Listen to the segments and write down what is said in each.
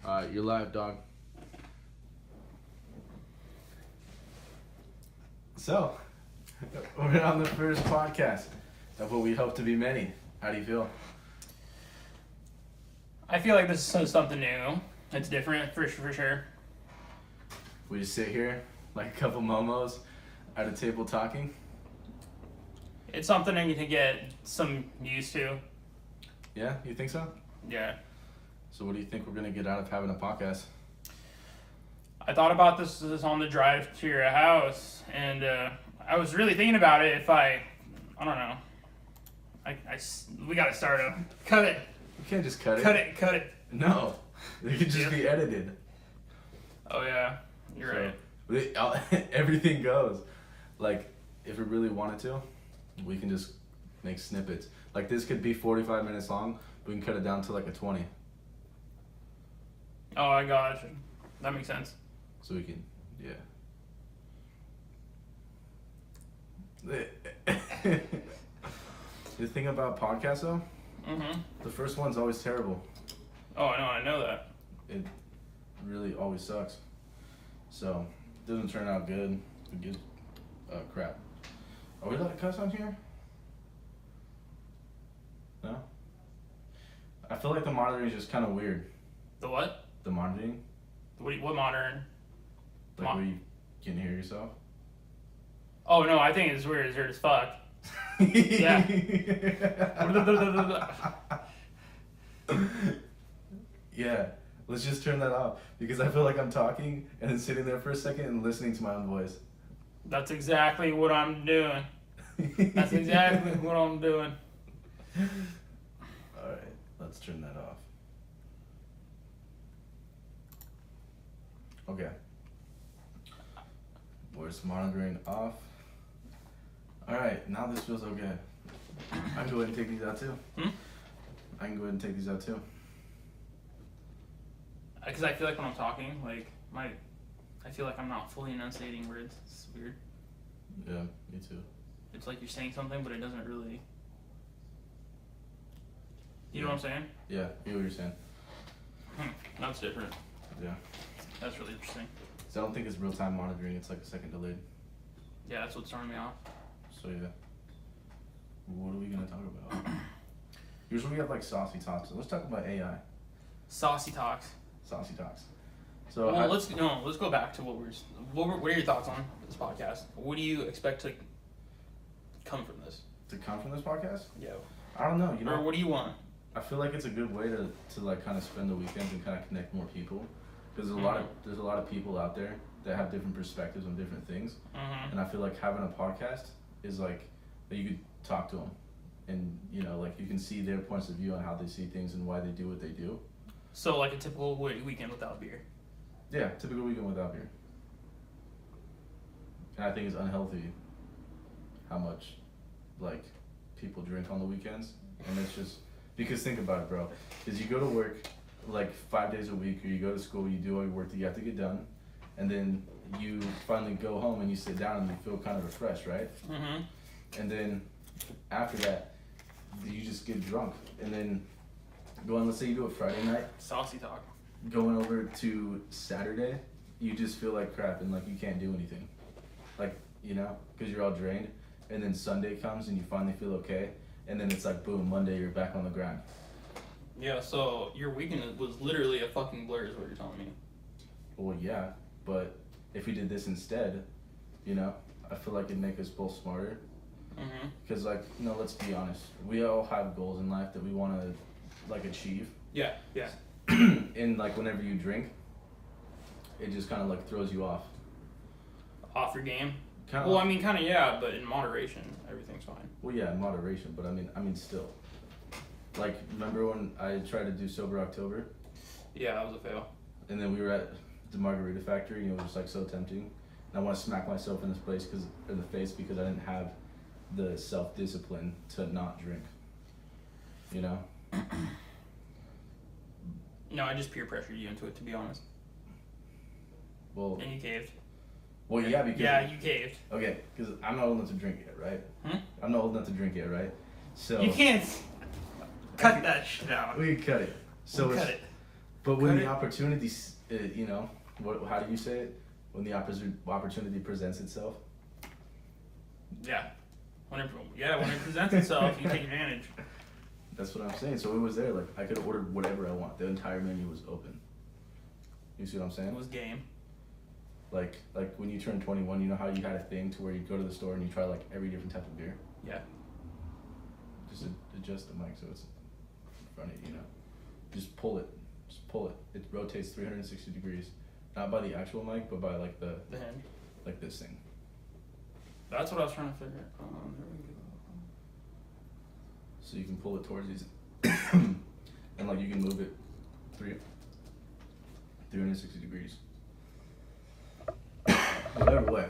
You're live, dog. So, we're on the first podcast of what we hope to be many. How do you feel? I feel like this is something new. It's different for sure. We just sit here like a couple momos at a table talking. It's something I need to get some used to. Yeah, you think so? Yeah. So what do you think we're gonna get out of having a podcast? I thought about this on the drive to your house, and I was really thinking about it. If I don't know. We gotta start up. Cut it. You can't just cut it. Cut it. No, it could just be edited. Oh yeah, you're right. Everything goes. Like, if we really wanted to, we can just make snippets. Like, this could be 45 minutes long. We can cut it down to like a 20. Oh, I got you. That makes sense. So we can, yeah. The thing about podcasts, though, the first one's always terrible. Oh, I know that. It really always sucks. So, it doesn't turn out good. It gives crap. Are we allowed to cuss on here? No? I feel like the monitoring is just kind of weird. The what? The monitoring? What modern? Like where you can hear yourself? Oh no, I think it's weird. It's weird as fuck. Yeah. Yeah. Let's just turn that off because I feel like I'm talking and then sitting there for a second and listening to my own voice. That's exactly what I'm doing. That's exactly what I'm doing. Alright, let's turn that off. Okay. Voice monitoring off. Alright, now this feels okay. I can go ahead and take these out too. I can go ahead and take these out too. Because I feel like when I'm talking, like I feel like I'm not fully enunciating words. It's weird. Yeah, me too. It's like you're saying something, but it doesn't really. You know what I'm saying? Yeah, I hear what you're saying. That's different. Yeah. That's really interesting. So I don't think it's real time monitoring, it's like a second delayed. Yeah, that's what's throwing me off. So yeah. What are we gonna talk about? Usually we have like saucy talks, so let's talk about AI. Saucy talks. Saucy talks. So Well, let's go back to what are your thoughts on this podcast? What do you expect to come from this? to come from this podcast? Yeah. I don't know, you know. Or what do you want? I feel like it's a good way to like kind of spend the weekends and kind of connect more people, because there's a lot of people out there that have different perspectives on different things, and I feel like having a podcast is like that you could talk to them, and you know, like you can see their points of view on how they see things and why they do what they do. So like a typical weekend without beer. Yeah, typical weekend without beer. And I think it's unhealthy how much like people drink on the weekends, and it's just because think about it, bro. Because you go to work like 5 days a week, or you go to school, you do all your work that you have to get done, and then you finally go home and you sit down and you feel kind of refreshed, right? And then after that, you just get drunk, and then let's say you do it Friday night. Saucy talk. Going over to Saturday, you just feel like crap and like you can't do anything. Like, you know, because you're all drained. And then Sunday comes and you finally feel okay. And then it's like, boom, Monday you're back on the grind. Yeah, so your weekend was literally a fucking blur is what you're telling me. Well, yeah, but if we did this instead, you know, I feel like it'd make us both smarter. Because, like, you know, let's be honest. We all have goals in life that we want to, like, achieve. Yeah. And, like, whenever you drink, it just kind of, like, throws you off. Off your game? Kinda Well, I mean, kind of, yeah, but in moderation, everything's fine. Well, yeah, in moderation, but I mean, still. Like, remember when I tried to do Sober October? Yeah, that was a fail. And then we were at the Margarita Factory, and it was just, like, so tempting. And I want to smack myself in the face because I didn't have the self-discipline to not drink. You know? No, I just peer pressured you into it, to be honest. Well, And you caved. Well, yeah, because... Yeah, you caved. Okay, because I'm not old enough to drink yet, right? I'm not old enough to drink yet, right? So... You can't cut that shit out. We can cut it. So cut it. But when the opportunity, you know, how do you say it? When the opportunity presents itself. Yeah. When it presents itself, you take advantage. That's what I'm saying. So it was there. Like, I could have ordered whatever I want. The entire menu was open. You see what I'm saying? It was game. Like when you turn 21, you know how you had a thing to where you go to the store and you try like every different type of beer? Yeah. Just adjust the mic so it's in front of you, you know? Just pull it. It rotates 360 degrees. Not by the actual mic, but by like the hand. Like this thing. That's what I was trying to figure out. There we go. So you can pull it towards these. And like you can move it 360 degrees. Whatever way.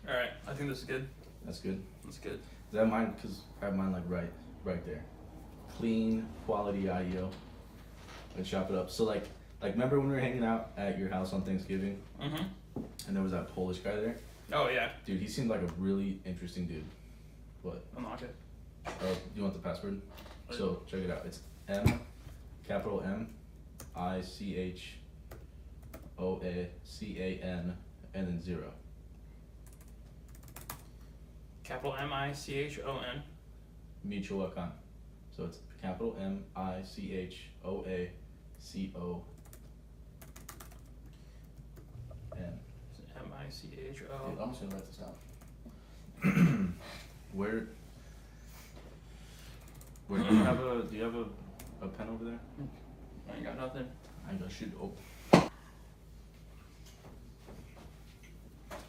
Alright, I think this is good. That's good. That's good. Is that mine? Because I have mine like right there. Clean, quality audio. And chop it up. So like remember when we were hanging out at your house on Thanksgiving? Mm-hmm. And there was that Polish guy there? Oh, yeah. Dude, he seemed like a really interesting dude. What? Unlock it. Oh, you want the password? So check it out. It's M, capital M, ICHOACAN, and then 0. Capital MICHON. Michoacan. So it's capital MICHOACON. MICHO. Dude, I'm just gonna write this down. Where do you have a pen over there? I ain't got nothing. I got shit. Oh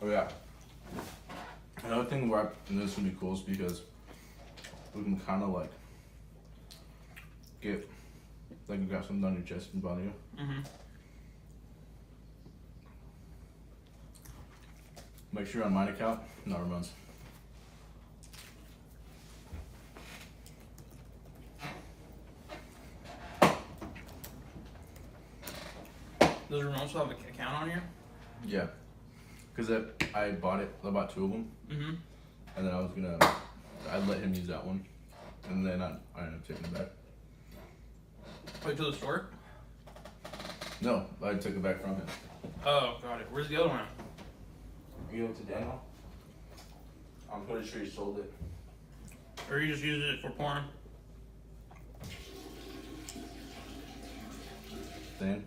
yeah. Another thing where and this is gonna be cool is because we can kind of like get like you got something on your chest and bother you. Mm-hmm. Make sure you're on mine account, not Ramon's. Does Ramon still have an account on here? Yeah, because I bought 2 of them, Mm-hmm. and then I'd let him use that one, and then I ended up taking it back. Wait to the store? No, I took it back from him. Oh, got it. Where's the other one? You give it to Daniel? I'm pretty sure he sold it. Or you just use it for porn? Then,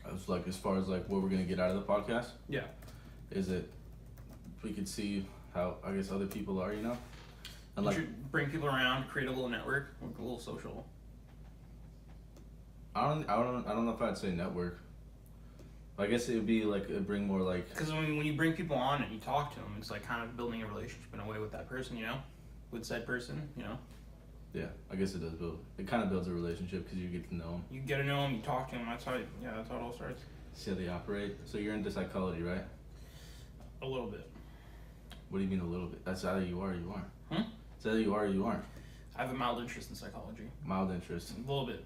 I was like, as far as like what we're gonna get out of the podcast, Yeah. is it we could see how I guess other people are, you know, and You like should bring people around, create a little network, like a little social. I don't know if I'd say network. I guess it would be like it'd bring more like. Because when you bring people on and you talk to them, it's like kind of building a relationship in a way with that person, you know, with said person, you know. Yeah, I guess it does build. It kind of builds a relationship because you get to know them. You get to know them, you talk to them. That's how it all starts. See how they operate. So you're into psychology, right? A little bit. What do you mean a little bit? That's either you are or you aren't. It's either you are or you aren't. I have a mild interest in psychology. Mild interest. A little bit.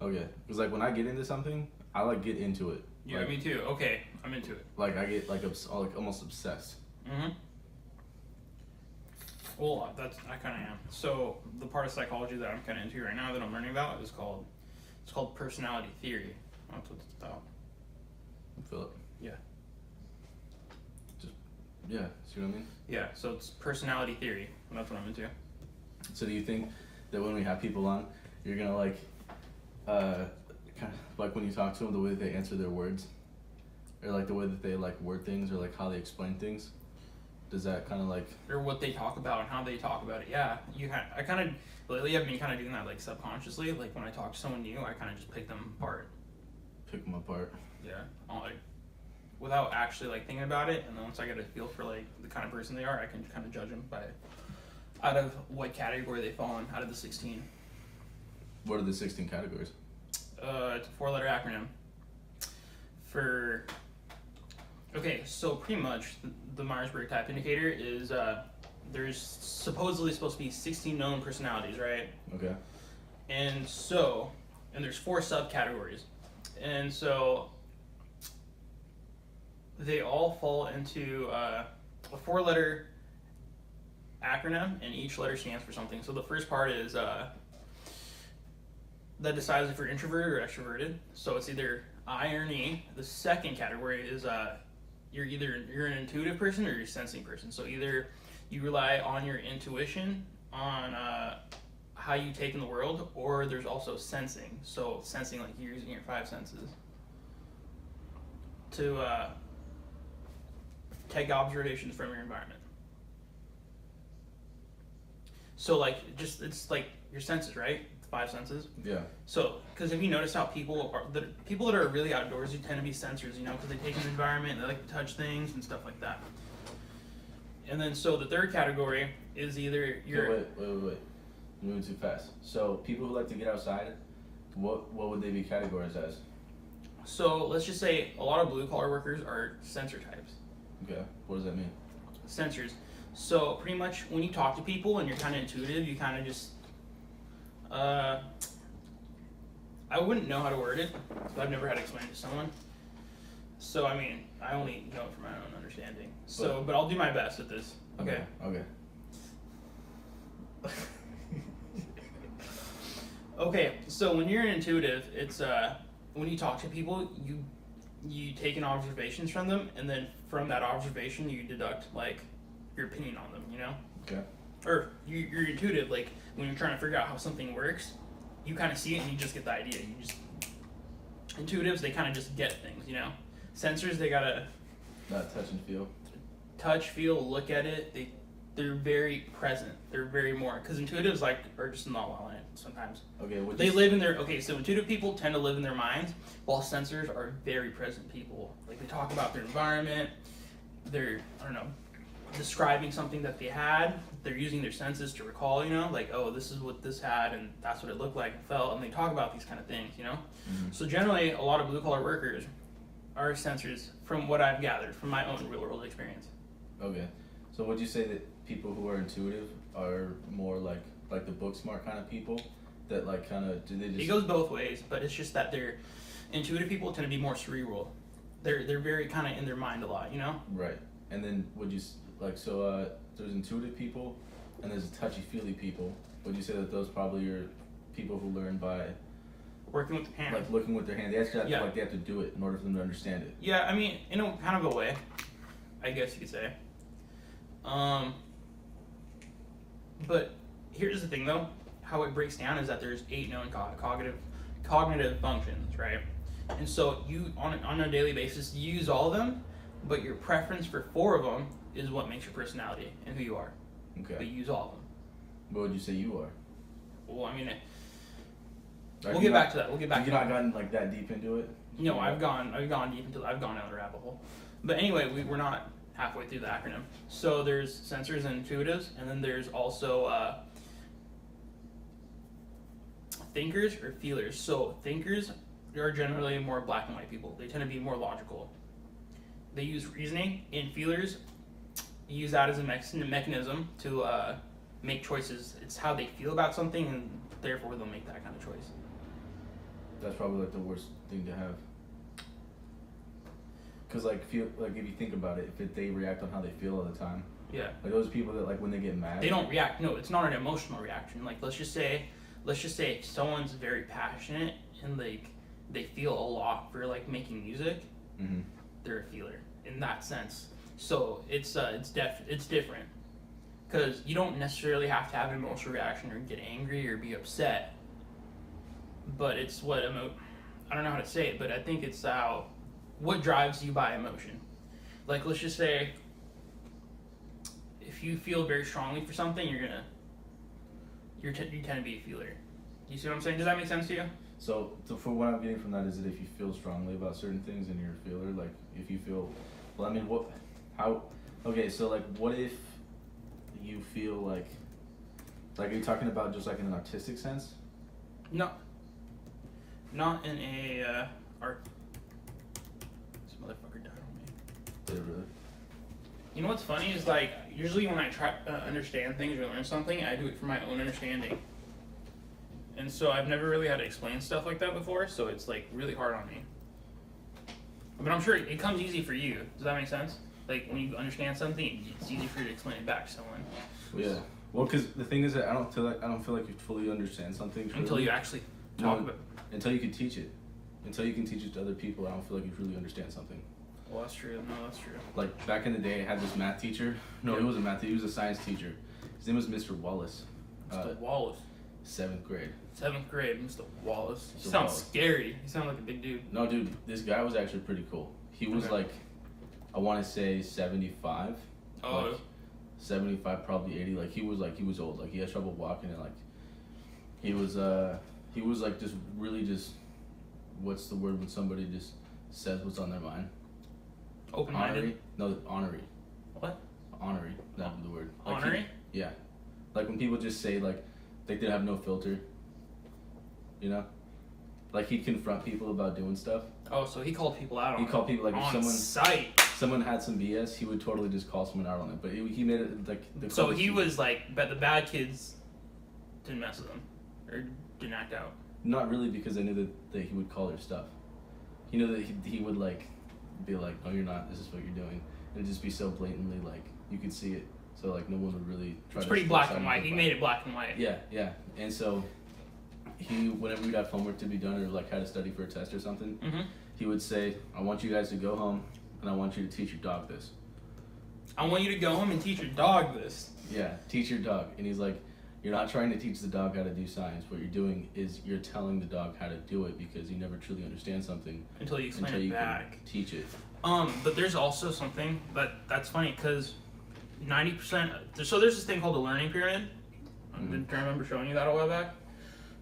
Okay, because like when I get into something, I like get into it. Yeah, like, me too. Okay, I'm into it. Like I get like almost obsessed. Mm-hmm. Well, I kind of am. So the part of psychology that I'm kind of into right now that I'm learning about is called personality theory. That's what it's about. Philip. Yeah. Yeah, see what I mean? Yeah. So it's personality theory. And that's what I'm into. So do you think that when we have people on, you're gonna like, kind of like when you talk to them, the way that they answer their words, or like the way that they like word things, or like how they explain things? Does that kind of like? Or what they talk about and how they talk about it. Yeah. I kind of lately I've been kind of doing that like subconsciously. Like when I talk to someone new, I kind of just pick them apart. Pick them apart. Yeah. Like without actually like thinking about it, and then once I get a feel for like the kind of person they are, I can kind of judge them by out of what category they fall in out of the 16. What are the 16 categories? It's a 4-letter acronym for. Okay, so pretty much the Myers-Briggs Type Indicator is there's supposedly supposed to be 16 known personalities, right? Okay. And there's 4 subcategories, and so they all fall into a 4-letter acronym, and each letter stands for something. So the first part is that decides if you're introverted or extroverted. So it's either I or E. The second category is you're an intuitive person or you're a sensing person. So either you rely on your intuition, on how you take in the world, or there's also sensing. So sensing, like you're using your five senses to take observations from your environment. So like it's like your senses, right? Five senses. Yeah. So, because if you notice how people that are really outdoorsy tend to be sensors, you know, because they take in the environment, they like to touch things and stuff like that. And then, so the third category is either you're. Wait. You're moving too fast. So, people who like to get outside, what would they be categorized as? So, let's just say a lot of blue collar workers are sensor types. Okay. What does that mean? Sensors. So, pretty much when you talk to people and you're kind of intuitive, you kind of just. I wouldn't know how to word it, so I've never had to explain it to someone. So, I mean, I only know it from my own understanding. So, but I'll do my best at this. Okay. Okay. Okay, so when you're an intuitive, it's when you talk to people, you take in observations from them, and then from that observation, you deduct like your opinion on them. You know. Okay. Or you're intuitive, like when you're trying to figure out how something works, you kind of see it and you just get the idea. You just intuitives, they kind of just get things, you know. Sensors, they gotta not touch and feel. Touch, feel, look at it. They're very present. They're very more because intuitives are just not well in it sometimes. Okay. They live in their so intuitive people tend to live in their minds, while sensors are very present people. Like they talk about their environment. They're describing something that they had. They're using their senses to recall, you know, like, oh, this is what this had and that's what it looked like and felt, and they talk about these kind of things, you know. Mm-hmm. So generally a lot of blue collar workers are sensors from what I've gathered from my own real world experience. Okay. So would you say that people who are intuitive are more like the book smart kind of people that like kind of do they just? It goes both ways, but it's just that they're intuitive people tend to be more cerebral. They're very kind of in their mind a lot, you know. Right. And then would you there's intuitive people and there's touchy-feely people. Would you say that those probably are people who learn by working with the hand, like looking with their hand? They actually have they have to do it in order for them to understand it. Yeah, I mean, in a kind of a way, I guess you could say. But here's the thing, though. How it breaks down is that there's 8 known cognitive functions, right? And so you on a daily basis you use all of them, but your preference for 4 of them is what makes your personality and who you are. Okay. But you use all of them. What would you say you are? Well, I mean, we'll get back to that. You've not gotten like that deep into it? No, I've gone deep into. I've gone down the rabbit hole. But anyway, we're not halfway through the acronym. So there's sensors and intuitives, and then there's also thinkers or feelers. So thinkers are generally more black and white people. They tend to be more logical. They use reasoning, and feelers use that as a mechanism to make choices. It's how they feel about something, and therefore they'll make that kind of choice. That's probably like the worst thing to have. Cause if you think about it, if they react on how they feel all the time. Yeah. Like those people that like when they get mad. They don't react. No, it's not an emotional reaction. Like let's just say someone's very passionate and like they feel a lot for like making music. Mm-hmm. They're a feeler in that sense. So it's different. Because you don't necessarily have to have an emotional reaction or get angry or be upset. But it's I don't know how to say it, but I think it's what drives you by emotion. Like let's just say if you feel very strongly for something, you tend to be a feeler. You see what I'm saying? Does that make sense to you? So for what I'm getting from that is that if you feel strongly about certain things and you're a feeler, like if you feel, well, I mean, so like what if you feel like are you talking about just like in an artistic sense? No. Not in a art. This motherfucker died on me. Did it really? You know what's funny is like usually when I try to understand things or learn something, I do it for my own understanding. And so I've never really had to explain stuff like that before, so it's like really hard on me. But I'm sure it comes easy for you. Does that make sense? Like when you understand something, it's easy for you to explain it back to someone. Yeah. Well, because the thing is that I don't feel like you fully understand something. Until you actually talk about. Until you can teach it. Until you can teach it to other people, I don't feel like you truly understand something. Well, that's true. No, that's true. Like back in the day, I had this math teacher. No, Yeah. he wasn't math. He was a science teacher. His name was Mr. Wallace. Mr. Wallace. 7th grade. 7th grade, Mr. Wallace. He Mr. sounds Wallace. scary. He sounds like a big dude. No, dude, this guy was actually pretty cool. He was Okay. like, I want to say 75. Oh. Like, 75, probably 80. Like he was old. Like he had trouble walking and like, he was like just really just, what's the word when somebody just says what's on their mind? Open-minded. Honorary? No, honorary. What? Honorary. That's the word. Like Honorary? Yeah. Like when people just say like they have no filter. You know? Like he'd confront people about doing stuff. Oh, so he called people out on He it. called people like if on someone site. had some BS, he would totally just call someone out on it. But he made it like the So coolest he thing. was like, but the bad kids didn't mess with him or didn't act out. Not really, because I knew that he would call their stuff. He knew that he would like be like, no, you're not. This is what you're doing. And it'd just be so blatantly like you could see it. So like no one would really try. It's to pretty step black aside and white. He fight. made it black and white. Yeah, yeah. And so he, whenever we'd have homework to be done or like had to study for a test or something, Mm-hmm. he would say, I want you guys to go home and I want you to teach your dog this. I want you to go home and teach your dog this. Yeah, teach your dog. And he's like, you're not trying to teach the dog how to do science. What you're doing is you're telling the dog how to do it because you never truly understand something Until you explain until it you back. can teach it. But there's also something that's funny because 90%. So there's this thing called the learning pyramid. Mhm. Do I remember showing you that a while back?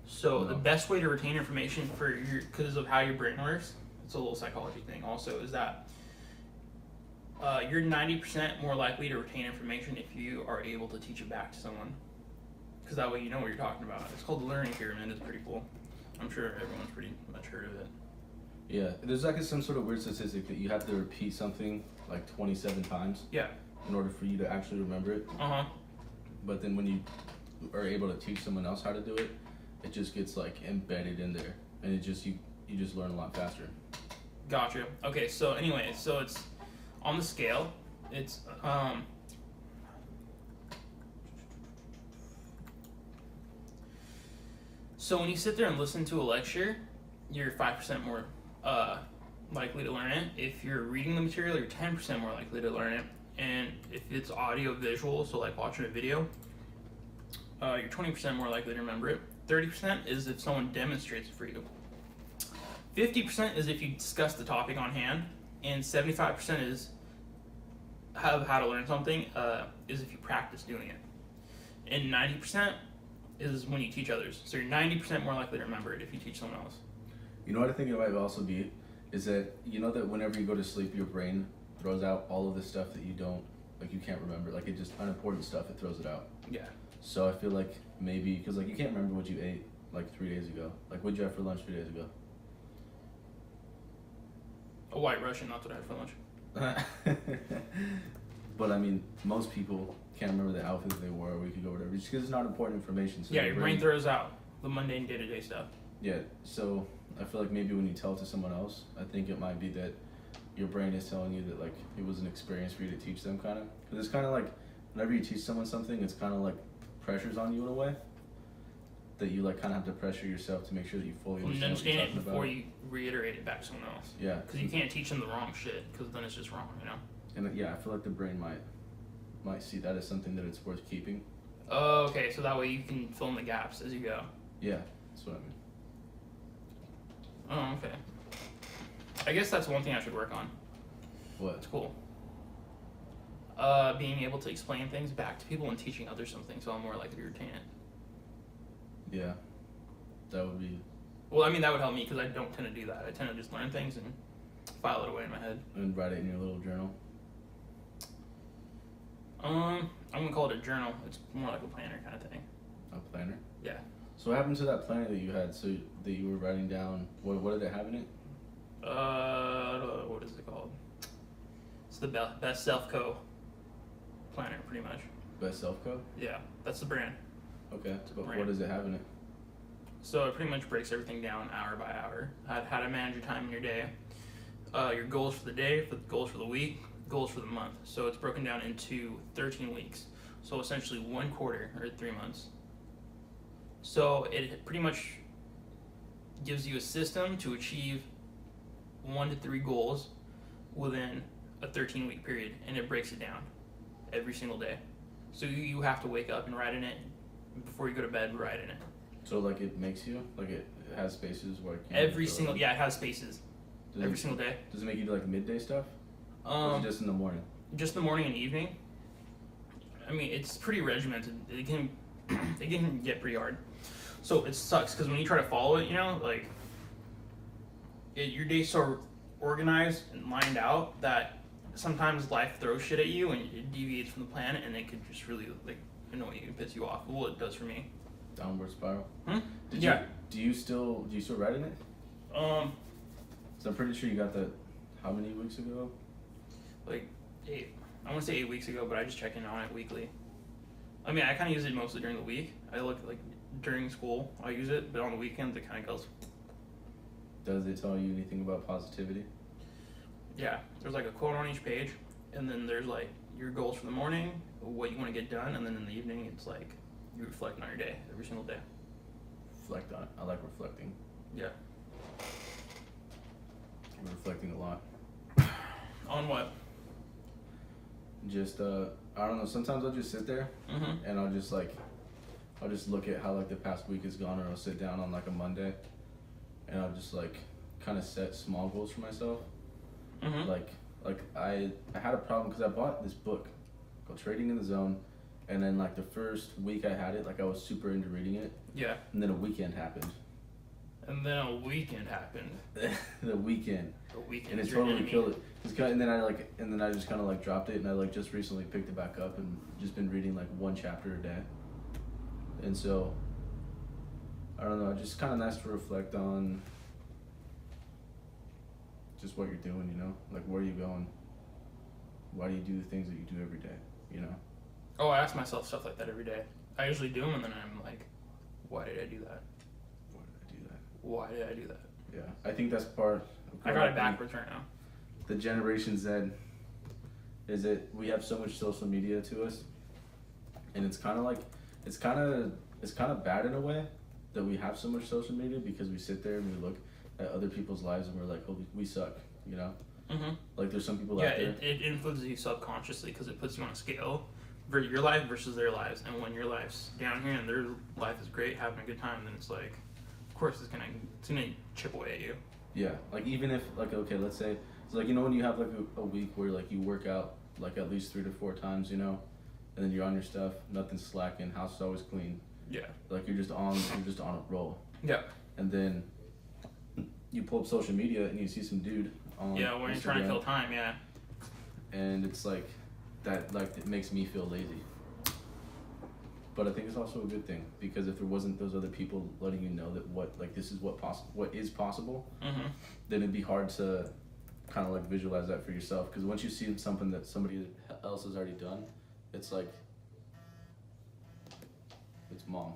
So No. the best way to retain information because of how your brain works, it's a little psychology thing. Also, is that you're 90% more likely to retain information if you are able to teach it back to someone. Because that way you know what you're talking about. It's called the learning pyramid. It's pretty cool. I'm sure everyone's pretty much heard of it. Yeah, there's like some sort of weird statistic that you have to repeat something like 27 times Yeah. in order for you to actually remember it. Uh-huh. But then when you are able to teach someone else how to do it, it just gets like embedded in there, and it just you just learn a lot faster. Gotcha. Okay, so anyway, so it's on the scale. It's so when you sit there and listen to a lecture, you're 5% more likely to learn it. If you're reading the material, you're 10% more likely to learn it. And if it's audio visual, so like watching a video, you're 20% more likely to remember it. 30% is if someone demonstrates it for you. 50% is if you discuss the topic on hand, and 75% is how to learn something is if you practice doing it. And 90% is when you teach others. So you're 90% more likely to remember it if you teach someone else. You know what I think it might also be is that you know that whenever you go to sleep, your brain throws out all of the stuff that you can't remember, like it just unimportant stuff. It throws it out. Yeah. So I feel like maybe because like you can't remember what you ate like 3 days ago. Like what'd you have for lunch 3 days ago? A White Russian, that's what I had for lunch. But I mean, most people can't remember the outfit that they wore a week ago or whatever, just because it's not important information. So Yeah, your brain throws out the mundane day-to-day stuff. Yeah, so I feel like maybe when you tell it to someone else, I think it might be that your brain is telling you that like it was an experience for you to teach them, kind of. Because it's kind of like whenever you teach someone something, it's kind of like pressures on you in a way. That you like kind of have to pressure yourself to make sure that you fully You understand what you're understand it talking before about. you reiterate it back to someone else. Yeah. Because you can't teach them the wrong shit, because then it's just wrong, you know? And yeah, I feel like the brain might see that as something that it's worth keeping. Oh, okay, so that way you can fill in the gaps as you go. Yeah, that's what I mean. Oh, okay. I guess that's one thing I should work on. What? It's cool. Being able to explain things back to people and teaching others something, so I'm more likely to retain it. Yeah, that would be. Well, I mean, that would help me because I don't tend to do that. I tend to just learn things and file it away in my head. And write it in your little journal. I'm gonna call it a journal. It's more like a planner kind of thing. A planner. Yeah. So what happened to that planner that you had? So that you were writing down. What did it have in it? What is it called? It's the Best Self Co. planner, pretty much. Best Self Code. Yeah, that's the brand. Okay. But brand. what does it have in it? So it pretty much breaks everything down hour by hour. How to manage your time in your day, your goals for the day, goals for the week, goals for the month. So it's broken down into 13 weeks. So essentially 1 quarter or 3 months. So it pretty much gives you a system to achieve 1 to 3 goals within a 13-week period, and it breaks it down every single day. So you have to wake up and write in it before you go to bed. Write in it So like it makes you like it has spaces where it can every single. Yeah, it has spaces Does every it, single day. Does it make you do like midday stuff? Or is it just in the morning? Just the morning and evening. I mean, it's pretty regimented. It can get pretty hard. So it sucks because when you try to follow it, you know, like your day's so organized and lined out that sometimes life throws shit at you and it deviates from the plan, and it could just really like annoy you and piss you off. Well, it does for me. Downward spiral. Hmm? Did Yeah. Do you still write in it? So I'm pretty sure you got that. How many weeks ago? Like 8. I want to say 8 weeks ago, but I just check in on it weekly. I mean, I kind of use it mostly during the week. I look like during school, I use it, but on the weekends it kind of goes. Does it tell you anything about positivity? Yeah, there's like a quote on each page, and then there's like your goals for the morning, what you want to get done, and then in the evening it's like you reflect on your day every single day. Reflect on it. I like reflecting. Yeah. I'm reflecting a lot. On what? Just I don't know. Sometimes I'll just sit there Mm-hmm. and I'll just look at how like the past week has gone, or I'll sit down on like a Monday, and I'll just like kind of set small goals for myself. Mm-hmm. Like I had a problem because I bought this book called Trading in the Zone, and then like the first week I had it, like I was super into reading it, Yeah. and then a weekend happened. And then a weekend happened. The weekend. The weekend. And it is your totally enemy. killed it. And then I just kind of like dropped it, and I like just recently picked it back up and just been reading like 1 chapter a day. And so I don't know, just kind of nice to reflect on just what you're doing, you know, like where are you going? Why do you do the things that you do every day, you know? Oh, I ask myself stuff like that every day. I usually do them, and then I'm like, why did I do that? Why did I do that? Why did I do that? Yeah, I think that's part of I got it backwards right now. the Generation Z is that we have so much social media to us, and it's kind of bad in a way that we have so much social media, because we sit there and we look at other people's lives and we're like, oh, we suck, you know? Mm-hmm. Like there's some people Yeah, out there. it influences you subconsciously because it puts you on a scale for your life versus their lives. And when your life's down here and their life is great, having a good time, then it's like, of course it's gonna chip away at you. Yeah, like even if like, okay, let's say it's like, you know, when you have like a week where like you work out like at least 3 to 4 times, you know, and then you're on your stuff, nothing's slacking, house is always clean, Yeah. like you're just on a roll. Yeah. And then you pull up social media and you see some dude on Yeah, when you're trying to Instagram, kill time, yeah. and it's like that, like it makes me feel lazy. But I think it's also a good thing, because if there wasn't those other people letting you know that what is possible, Mm-hmm. then it'd be hard to kind of like visualize that for yourself. Because once you see something that somebody else has already done, it's like it's mom.